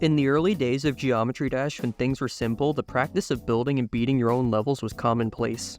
In the early days of Geometry Dash, when things were simple, the practice of building and beating your own levels was commonplace.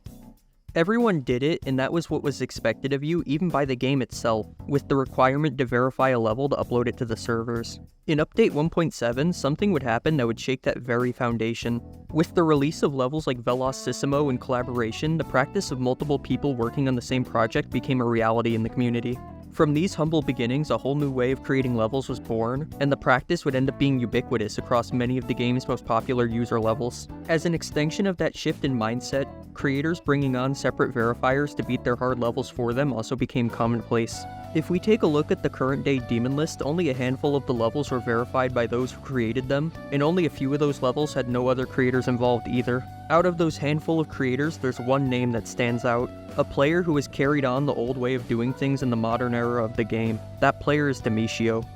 Everyone did it, and that was what was expected of you, even by the game itself, with the requirement to verify a level to upload it to the servers. In Update 1.7, something would happen that would shake that very foundation. With the release of levels like Velocissimo and Collaboration, the practice of multiple people working on the same project became a reality in the community. From these humble beginnings, a whole new way of creating levels was born, and the practice would end up being ubiquitous across many of the game's most popular user levels. As an extension of that shift in mindset, creators bringing on separate verifiers to beat their hard levels for them also became commonplace. If we take a look at the current day demon list, only a handful of the levels were verified by those who created them, and only a few of those levels had no other creators involved either. Out of those handful of creators, there's one name that stands out, a player who has carried on the old way of doing things in the modern era of the game. That player is Demishio.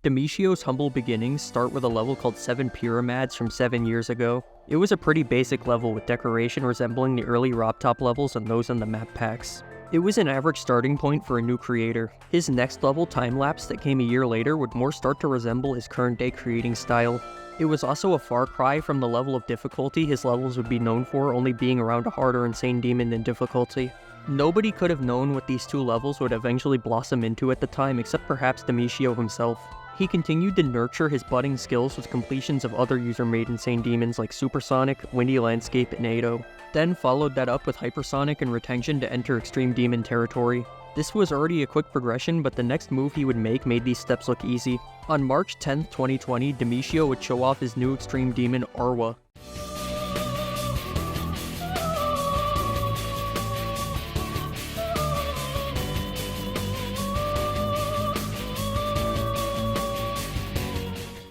Demishio's humble beginnings start with a level called 7 Pyramids from 7 years ago. It was a pretty basic level with decoration resembling the early RobTop levels and those in the map packs. It was an average starting point for a new creator. His next level, Time-Lapse, that came a year later would more start to resemble his current day creating style. It was also a far cry from the level of difficulty his levels would be known for, only being around a harder Insane Demon in difficulty. Nobody could have known what these two levels would eventually blossom into at the time, except perhaps Demishio himself. He continued to nurture his budding skills with completions of other user-made Insane Demons like Supersonic, Windy Landscape, and Ado. Then followed that up with Hypersonic and Retention to enter Extreme Demon territory. This was already a quick progression, but the next move he would make made these steps look easy. On March 10, 2020, Demishio would show off his new Extreme Demon, Arwa.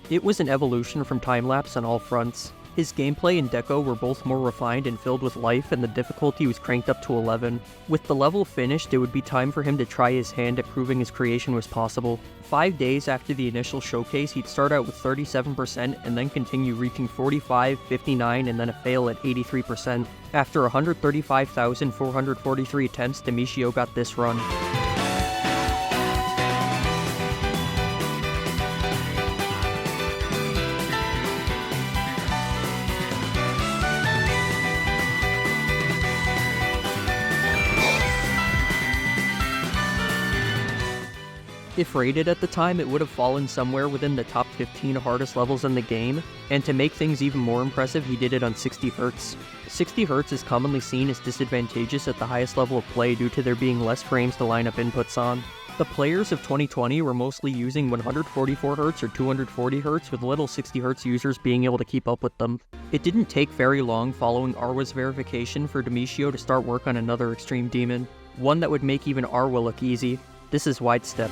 It was an evolution from Time-Lapse on all fronts. His gameplay and deco were both more refined and filled with life, and the difficulty was cranked up to 11. With the level finished, it would be time for him to try his hand at proving his creation was possible. 5 days after the initial showcase, he'd start out with 37% and then continue reaching 45, 59, and then a fail at 83%. After 135,443 attempts, Demishio got this run. If rated at the time, it would have fallen somewhere within the top 15 hardest levels in the game, and to make things even more impressive, he did it on 60 Hz. 60 Hz is commonly seen as disadvantageous at the highest level of play due to there being less frames to line up inputs on. The players of 2020 were mostly using 144 Hz or 240 Hz, with little 60 Hz users being able to keep up with them. It didn't take very long following Arwa's verification for Demishio to start work on another Extreme Demon, one that would make even Arwa look easy. This is Widestep.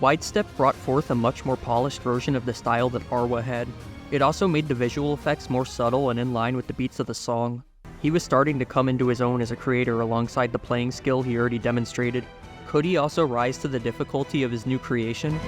Widestep brought forth a much more polished version of the style that Arwa had. It also made the visual effects more subtle and in line with the beats of the song. He was starting to come into his own as a creator alongside the playing skill he already demonstrated. Could he also rise to the difficulty of his new creation?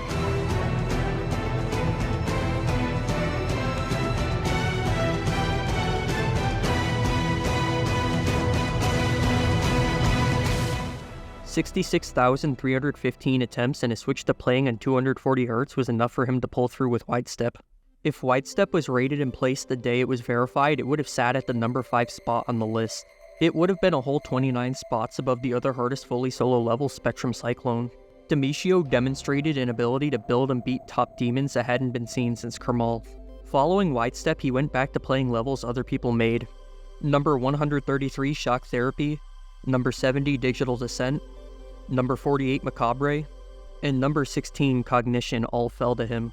$66,315 attempts and a switch to playing on 240 Hz was enough for him to pull through with Widestep. If Widestep was rated and placed the day it was verified, it would have sat at the number 5 spot on the list. It would have been a whole 29 spots above the other hardest fully solo level, Spectrum Cyclone. Demishio demonstrated an ability to build and beat top demons that hadn't been seen since Kermal. Following Widestep, he went back to playing levels other people made. Number 133, Shock Therapy, number 70, Digital Descent, number 48, Macabre, and number 16, Cognition all fell to him.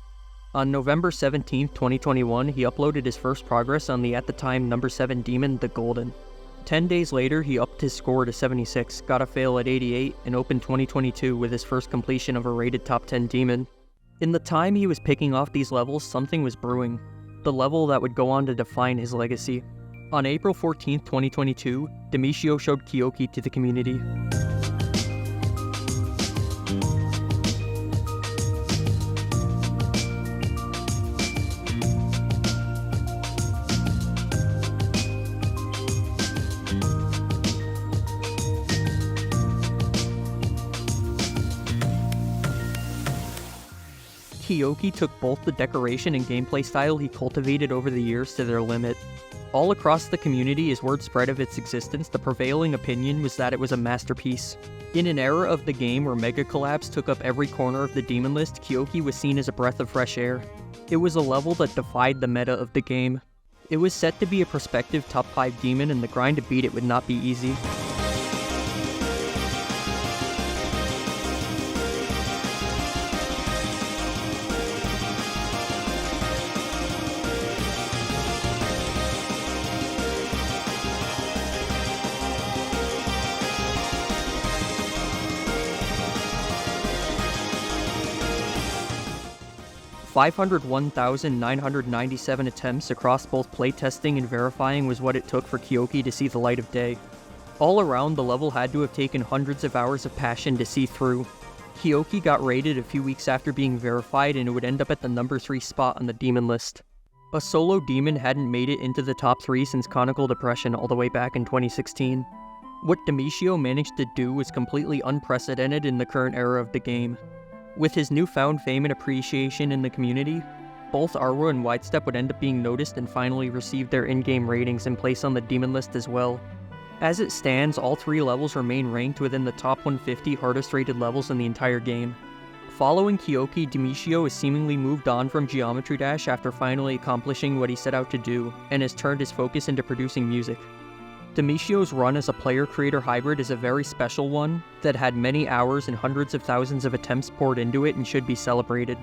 On November 17, 2021, he uploaded his first progress on the at the time number 7 demon, the Golden. 10 days later, he upped his score to 76, got a fail at 88, and opened 2022 with his first completion of a rated top 10 demon. In the time he was picking off these levels, something was brewing. The level that would go on to define his legacy. On April 14, 2022, Demishio showed Kyouki to the community. Kyouki took both the decoration and gameplay style he cultivated over the years to their limit. All across the community, as word spread of its existence, the prevailing opinion was that it was a masterpiece. In an era of the game where Megacollabs took up every corner of the demon list, Kyouki was seen as a breath of fresh air. It was a level that defied the meta of the game. It was set to be a prospective top 5 demon, and the grind to beat it would not be easy. 501,997 attempts across both playtesting and verifying was what it took for Kyouki to see the light of day. All around, the level had to have taken hundreds of hours of passion to see through. Kyouki got rated a few weeks after being verified, and it would end up at the number 3 spot on the demon list. A solo demon hadn't made it into the top 3 since Conical Depression all the way back in 2016. What Demishio managed to do was completely unprecedented in the current era of the game. With his newfound fame and appreciation in the community, both Arwa and Widestep would end up being noticed and finally receive their in-game ratings and place on the demon list as well. As it stands, all 3 levels remain ranked within the top 150 hardest rated levels in the entire game. Following Kyouki, Demishio has seemingly moved on from Geometry Dash after finally accomplishing what he set out to do, and has turned his focus into producing music. Demishio's run as a player-creator hybrid is a very special one that had many hours and hundreds of thousands of attempts poured into it and should be celebrated.